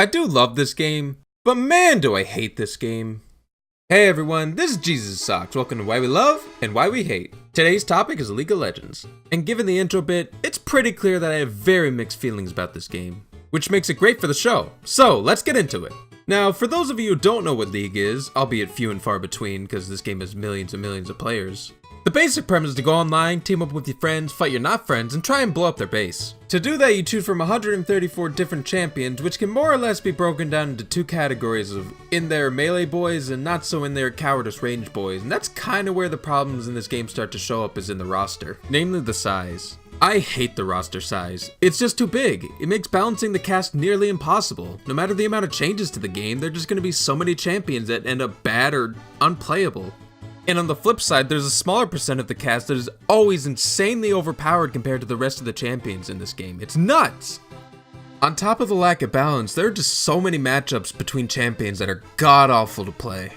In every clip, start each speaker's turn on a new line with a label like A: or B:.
A: I do love this game, but man do I hate this game. Hey everyone, this is Jesus Socks. Welcome to Why We Love and Why We Hate. Today's topic is League of Legends. And given the intro bit, it's pretty clear that I have very mixed feelings about this game, which makes it great for the show. So let's get into it. Now, for those of you who don't know what League is, albeit few and far between because this game has millions and millions of players, the basic premise is to go online, team up with your friends, fight your not friends, and try and blow up their base. To do that, you choose from 134 different champions, which can more or less be broken down into two categories of in there melee boys and not so in there cowardice range boys, and that's kinda where the problems in this game start to show up is in the roster, namely the size. I hate the roster size. It's just too big. It makes balancing the cast nearly impossible. No matter the amount of changes to the game, there are just gonna be so many champions that end up bad or unplayable. And on the flip side, there's a smaller percent of the cast that is always insanely overpowered compared to the rest of the champions in this game. It's nuts! On top of the lack of balance, there are just so many matchups between champions that are god-awful to play.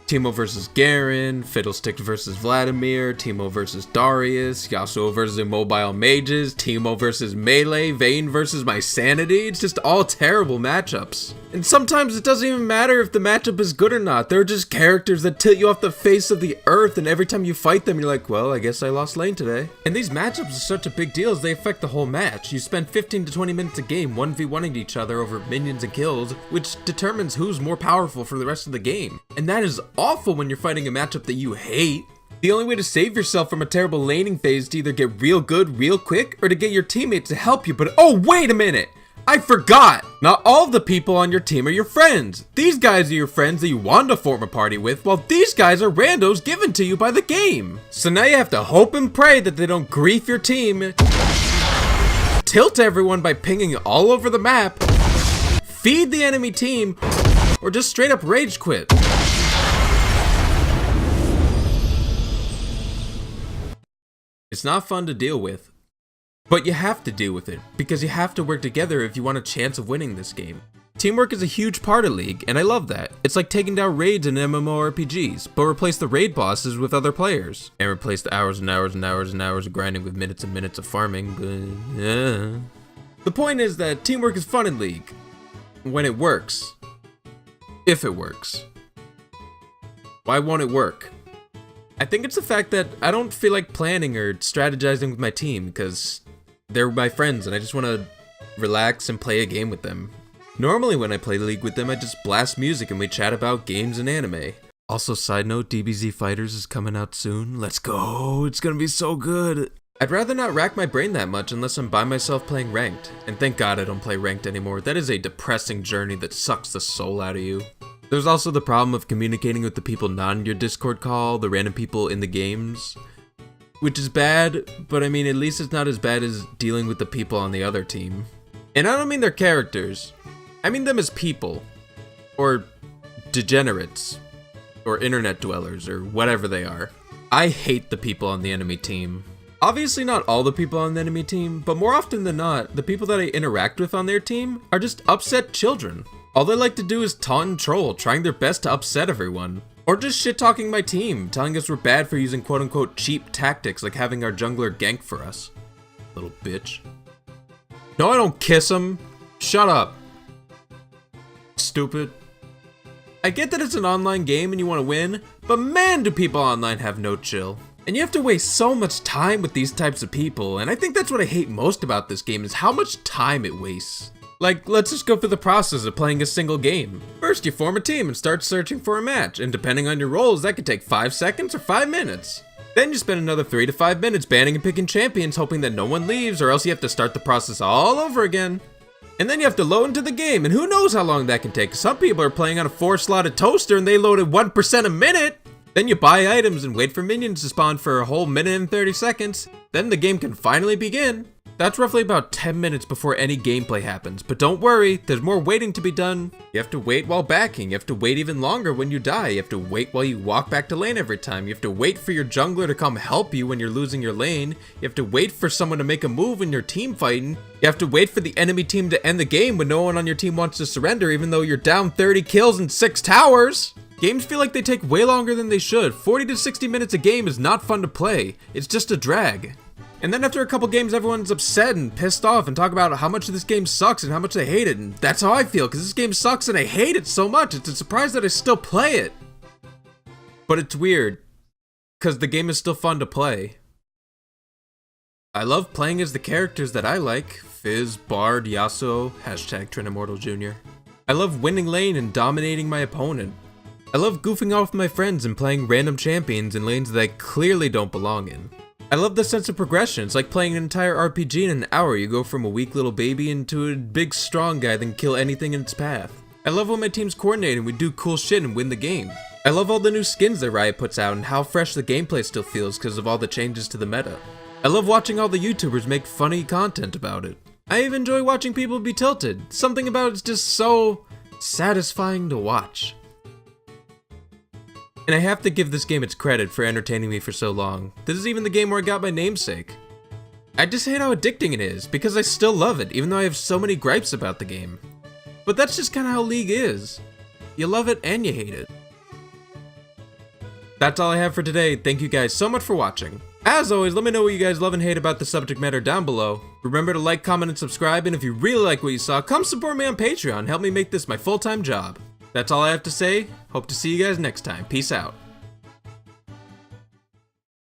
A: Teemo versus Garen, Fiddlesticks versus Vladimir, Teemo versus Darius, Yasuo versus Immobile Mages, Teemo versus Melee, Vayne versus My Sanity. It's just all terrible matchups. And sometimes it doesn't even matter if the matchup is good or not. They're just characters that tilt you off the face of the earth, and every time you fight them, you're like, well, I guess I lost lane today. And these matchups are such a big deal as they affect the whole match. You spend 15 to 20 minutes a game 1v1ing each other over minions and kills, which determines who's more powerful for the rest of the game. And that is awful when you're fighting a matchup that you hate. The only way to save yourself from a terrible laning phase is to either get real good real quick or to get your teammates to help you, but oh wait a minute! I forgot! Not all of the people on your team are your friends. These guys are your friends that you want to form a party with, while these guys are randos given to you by the game. So now you have to hope and pray that they don't grief your team, tilt everyone by pinging all over the map, feed the enemy team, or just straight up rage quit. It's not fun to deal with. But you have to deal with it, because you have to work together if you want a chance of winning this game. Teamwork is a huge part of League, and I love that. It's like taking down raids in MMORPGs, but replace the raid bosses with other players. And replace the hours and hours and hours and hours of grinding with minutes and minutes of farming, but yeah. The point is that teamwork is fun in League. When it works. If it works. Why won't it work? I think it's the fact that I don't feel like planning or strategizing with my team, because they're my friends and I just want to relax and play a game with them. Normally when I play League with them, I just blast music and we chat about games and anime. Also, side note, DBZ Fighters is coming out soon. Let's go! It's gonna be so good! I'd rather not rack my brain that much unless I'm by myself playing ranked. And thank God I don't play ranked anymore. That is a depressing journey that sucks the soul out of you. There's also the problem of communicating with the people not in your Discord call, the random people in the games. Which is bad, but I mean, at least it's not as bad as dealing with the people on the other team. And I don't mean their characters. I mean them as people. Or degenerates. Or internet dwellers, or whatever they are. I hate the people on the enemy team. Obviously not all the people on the enemy team, but more often than not, the people that I interact with on their team are just upset children. All they like to do is taunt and troll, trying their best to upset everyone. Or just shit-talking my team, telling us we're bad for using quote-unquote cheap tactics like having our jungler gank for us. Little bitch. No, I don't kiss him. Shut up. Stupid. I get that it's an online game and you want to win, but man do people online have no chill. And you have to waste so much time with these types of people, and I think that's what I hate most about this game is how much time it wastes. Like, let's just go through the process of playing a single game. First, you form a team and start searching for a match, and depending on your roles, that could take 5 seconds or 5 minutes. Then you spend another 3 to 5 minutes banning and picking champions, hoping that no one leaves, or else you have to start the process all over again. And then you have to load into the game, and who knows how long that can take. Some people are playing on a 4-slotted toaster and they load at 1% a minute. Then you buy items and wait for minions to spawn for a whole minute and 30 seconds. Then the game can finally begin. That's roughly about 10 minutes before any gameplay happens, but don't worry, there's more waiting to be done. You have to wait while backing, you have to wait even longer when you die, you have to wait while you walk back to lane every time, you have to wait for your jungler to come help you when you're losing your lane, you have to wait for someone to make a move when you're team fighting, you have to wait for the enemy team to end the game when no one on your team wants to surrender even though you're down 30 kills and 6 towers. Games feel like they take way longer than they should. 40 to 60 minutes a game is not fun to play, it's just a drag. And then after a couple games, everyone's upset and pissed off and talk about how much this game sucks and how much they hate it. And that's how I feel, because this game sucks and I hate it so much. It's a surprise that I still play it. But it's weird, because the game is still fun to play. I love playing as the characters that I like. Fizz, Bard, Yasuo, hashtag Trinimmortal Jr. I love winning lane and dominating my opponent. I love goofing off with my friends and playing random champions in lanes that I clearly don't belong in. I love the sense of progression. It's like playing an entire RPG in an hour. You go from a weak little baby into a big strong guy that can kill anything in its path. I love when my team's coordinated and we do cool shit and win the game. I love all the new skins that Riot puts out and how fresh the gameplay still feels because of all the changes to the meta. I love watching all the YouTubers make funny content about it. I even enjoy watching people be tilted. Something about it's just so satisfying to watch. And I have to give this game its credit for entertaining me for so long. This is even the game where I got my namesake. I just hate how addicting it is, because I still love it, even though I have so many gripes about the game. But that's just kinda how League is. You love it and you hate it. That's all I have for today. Thank you guys so much for watching. As always, let me know what you guys love and hate about the subject matter down below. Remember to like, comment, and subscribe, and if you really like what you saw, come support me on Patreon. Help me make this my full-time job. That's all I have to say. Hope to see you guys next time. Peace out.